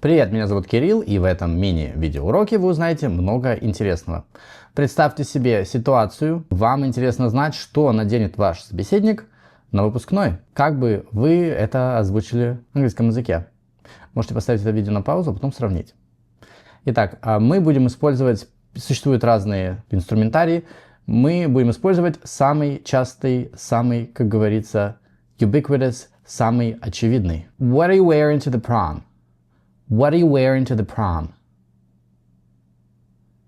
Привет, меня зовут Кирилл, и в этом мини-видеоуроке вы узнаете много интересного. Представьте себе ситуацию, вам интересно знать, что наденет ваш собеседник на выпускной. Как бы вы это озвучили на английском языке? Можете поставить это видео на паузу, а потом сравнить. Итак, мы будем использовать, существуют разные инструментарии, мы будем использовать самый частый, самый, как говорится, ubiquitous, самый очевидный. What are you wearing to the prom? What are you wearing to the prom?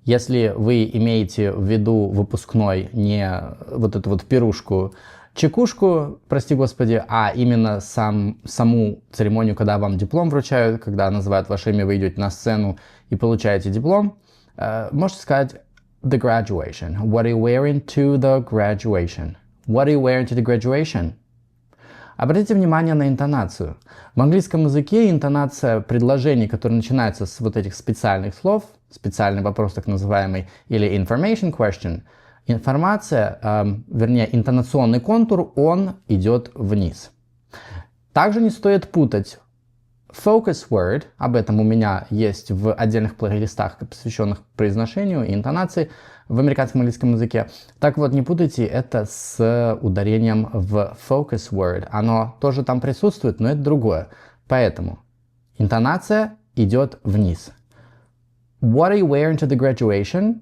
Если вы имеете в виду выпускной не вот эту вот пирушку, чекушку, прости господи, а именно саму церемонию, когда вам диплом вручают, когда называют ваше имя, вы идете на сцену и получаете диплом, можете сказать the graduation. What are you wearing to the graduation? What are you wearing to the graduation? Обратите внимание на интонацию. В английском языке интонация предложений, которые начинаются с вот этих специальных слов, специальный вопрос так называемый, или information question, информация, вернее интонационный контур, он идет вниз. Также не стоит путать focus word, об этом у меня есть в отдельных плейлистах, посвященных произношению и интонации в американском английском языке. Так вот, не путайте это с ударением в focus word. Оно тоже там присутствует, но это другое. Поэтому интонация идет вниз. What are you wearing to the graduation?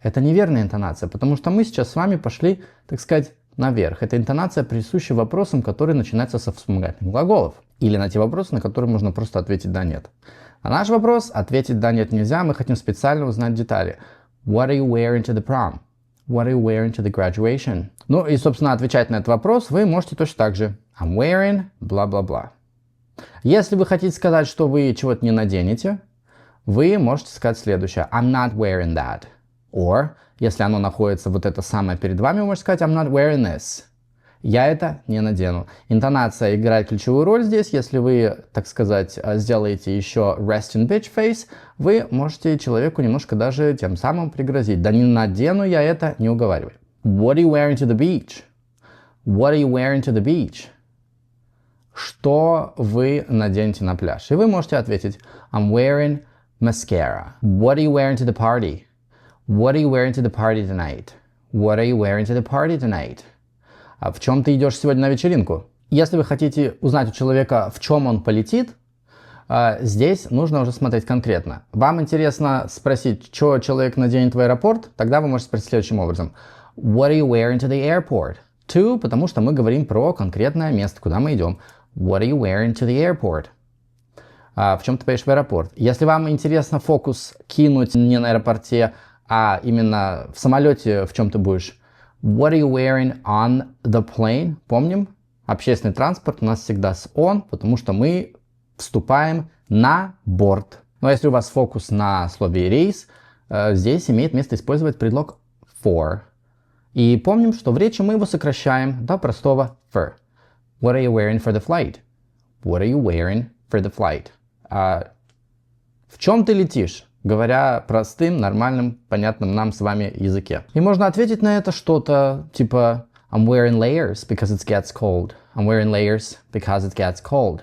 Это неверная интонация, потому что мы сейчас с вами пошли, так сказать, наверх. Это интонация, присуща вопросам, которые начинаются со вспомогательных глаголов. Или на те вопросы, на которые можно просто ответить «да-нет». На наш вопрос ответить «да-нет» нельзя, мы хотим специально узнать детали. What are you wearing to the prom? What are you wearing to the graduation? Ну и, собственно, отвечать на этот вопрос вы можете точно так же. I'm wearing бла-бла-бла. Если вы хотите сказать, что вы чего-то не наденете, вы можете сказать следующее. I'm not wearing that. Or, если оно находится вот это самое перед вами, вы можете сказать I'm not wearing this. Я это не надену. Интонация играет ключевую роль здесь. Если вы, так сказать, сделаете еще rest in bitch face, вы можете человеку немножко даже тем самым пригрозить. Да не надену я это, не уговаривай. What are you wearing to the beach? What are you wearing to the beach? Что вы наденете на пляж? И вы можете ответить I'm wearing mascara. What are you wearing to the party? What are you wearing to the party tonight? What are you wearing to the party tonight? А в чем ты идешь сегодня на вечеринку? Если вы хотите узнать у человека, в чем он полетит, здесь нужно уже смотреть конкретно. Вам интересно спросить, что человек наденет в аэропорт? Тогда вы можете спросить следующим образом. What are you wearing to the airport? To, потому что мы говорим про конкретное место, куда мы идем. What are you wearing to the airport? В чем ты поедешь в аэропорт? Если вам интересно фокус кинуть не на аэропорте, а именно в самолете, в чем ты будешь. What are you wearing on the plane? Помним, общественный транспорт у нас всегда с on, потому что мы вступаем на борт. Но если у вас фокус на слове рейс, здесь имеет место использовать предлог for. И помним, что в речи мы его сокращаем до простого for. What are you wearing for the flight? What are you wearing for the flight? В чем ты летишь? Говоря простым, нормальным, понятным нам с вами языке. И можно ответить на это что-то типа I'm wearing layers because it gets cold. I'm wearing layers because it gets cold.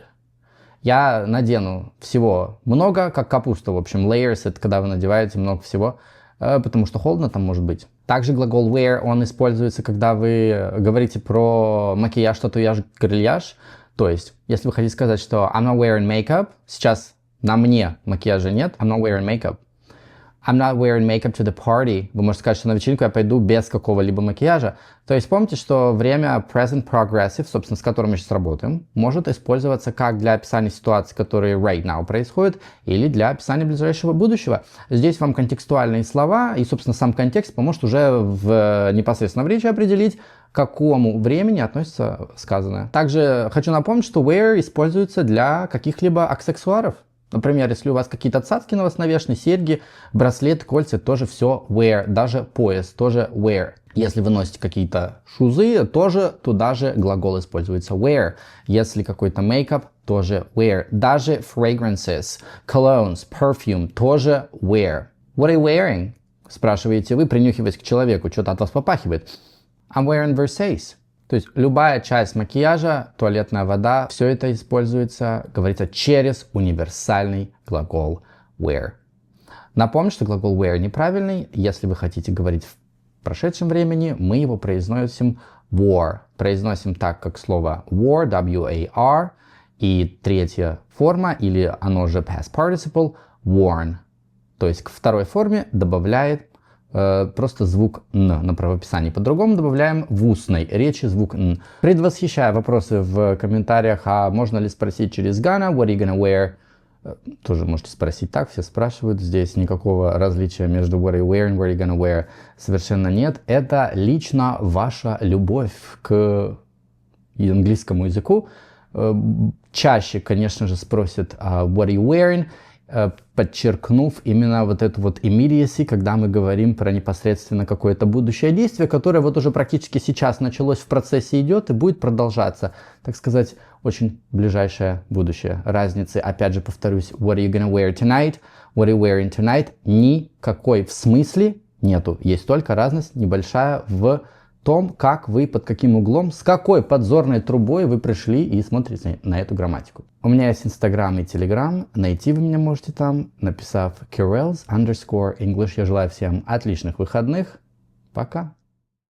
Я надену всего много, как капуста. В общем, layers — это когда вы надеваете много всего, потому что холодно там может быть. Также глагол wear, он используется, когда вы говорите про макияж, татуяж, грильяж. То есть, если вы хотите сказать, что I'm not wearing makeup, сейчас на мне макияжа нет. I'm not wearing makeup. I'm not wearing makeup to the party. Вы можете сказать, что на вечеринку я пойду без какого-либо макияжа. То есть помните, что время present progressive, собственно, с которым мы сейчас работаем, может использоваться как для описания ситуации, которые right now происходят, или для описания ближайшего будущего. Здесь вам контекстуальные слова, и, собственно, сам контекст поможет уже непосредственно в речи определить, к какому времени относится сказанное. Также хочу напомнить, что wear используется для каких-либо аксессуаров. Например, если у вас какие-то цацки на вас навешаны, серьги, браслеты, кольца, тоже все wear. Даже пояс тоже wear. Если вы носите какие-то шузы, тоже туда же глагол используется wear. Если какой-то мейкап, тоже wear. Даже fragrances, colognes, perfume, тоже wear. What are you wearing? Спрашиваете вы, принюхиваясь к человеку, что-то от вас попахивает. I'm wearing Versace. То есть любая часть макияжа, туалетная вода, все это используется, говорится, через универсальный глагол wear. Напомню, что глагол wear неправильный. Если вы хотите говорить в прошедшем времени, мы его произносим wore. Произносим так, как слово wore, W-A-R. И третья форма, или оно же past participle, worn. То есть к второй форме добавляет просто звук «н» на правописании. По-другому добавляем в устной речи звук «н». Предвосхищая вопросы в комментариях, а можно ли спросить через gonna, what are you gonna wear? Тоже можете спросить так, все спрашивают. Здесь никакого различия между what are you wearing, what are you gonna wear совершенно нет. Это лично ваша любовь к английскому языку. Чаще, конечно же, спросят what are you wearing, подчеркнув именно вот эту вот immediacy, когда мы говорим про непосредственно какое-то будущее действие, которое вот уже практически сейчас началось, в процессе идет и будет продолжаться, так сказать, очень ближайшее будущее. Разницы, опять же повторюсь, what are you gonna wear tonight, what are you wearing tonight, никакой в смысле нету. Есть только разность небольшая в том, как вы, под каким углом, с какой подзорной трубой вы пришли и смотрите на эту грамматику. У меня есть Инстаграм и Телеграм. Найти вы меня можете там, написав Kirels_English. Я желаю всем отличных выходных. Пока.